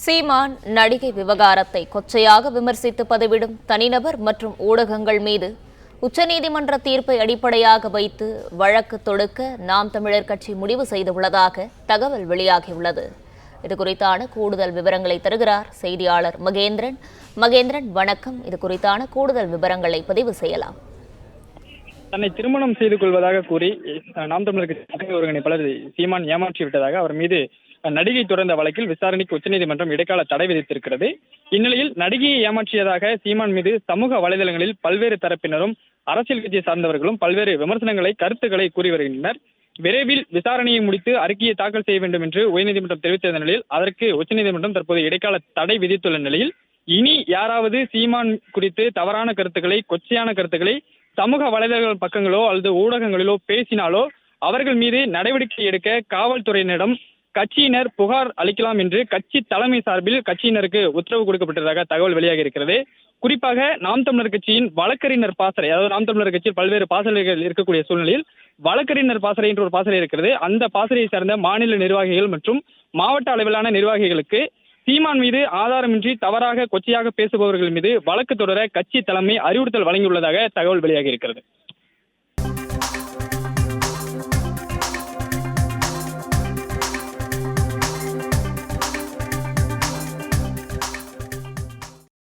சீமான் நடிகை விவகாரத்தை கொச்சையாக விமர்சித்து பதிவிடும் தனிநபர் மற்றும் ஊடகங்கள் மீது உச்சநீதிமன்ற தீர்ப்பை அடிப்படையாக வைத்து வழக்கு தொடுக்க நாம் தமிழர் கட்சி முடிவு செய்துள்ளதாக தகவல் வெளியாகியுள்ளது. இதுகுறித்தான கூடுதல் விவரங்களை தருகிறார் செய்தியாளர் மகேந்திரன். மகேந்திரன், வணக்கம். இது குறித்தான கூடுதல் விவரங்களை பதிவு செய்யலாம். தன்னை திருமணம் செய்து கொள்வதாக கூறி நாம் தமிழர் கட்சி ஒருங்கிணைப்பாளர் சீமான் ஏமாற்றி விட்டதாக அவர் மீது நடிகை தொடர்ந்த வழக்கில் விசாரணைக்கு உச்சநீதிமன்றம் இடைக்கால தடை விதித்திருக்கிறது. இந்நிலையில் நடிகையை ஏமாற்றியதாக சீமான் மீது சமூக வலைதளங்களில் பல்வேறு தரப்பினரும் அரசியல் கட்சியை சார்ந்தவர்களும் பல்வேறு கருத்துக்களை கூறி வருகின்றனர். விரைவில் விசாரணையை முடித்து அறிக்கையை தாக்கல் செய்ய வேண்டும் என்று உயர்நீதிமன்றம் தெரிவித்த நிலையில் அதற்கு உச்சநீதிமன்றம் தற்போது இடைக்கால தடை விதித்துள்ள நிலையில் இனி யாராவது சீமான் குறித்து தவறான கருத்துக்களை, கொச்சையான கருத்துக்களை சமூக வலைதள பக்கங்களோ அல்லது ஊடகங்களிலோ பேசினாலோ அவர்கள் மீது நடவடிக்கை எடுக்க காவல்துறையினரிடம் கட்சியினர் புகார் அளிக்கலாம் என்று கட்சி தலைமை சார்பில் கட்சியினருக்கு உத்தரவு கொடுக்கப்பட்டதாக தகவல் வெளியாகி இருக்கிறது. குறிப்பாக நாம் தமிழர் கட்சியின் வழக்கறிஞர் பாசறை, அதாவது நாம் தமிழர் கட்சியில் பல்வேறு பாசறைகள் இருக்கக்கூடிய சூழ்நிலையில் வழக்கறிஞர் பாசறை என்று ஒரு பாசறை இருக்கிறது. அந்த பாசறையை சார்ந்த மாநில நிர்வாகிகள் மற்றும் மாவட்ட அளவிலான நிர்வாகிகளுக்கு சீமான் மீது ஆதாரமின்றி தவறாக கொச்சையாக பேசுபவர்கள் மீது வழக்கு தொடர கட்சி தலைமை அறிவுறுத்தல் வழங்கியுள்ளதாக தகவல் வெளியாகி இருக்கிறது.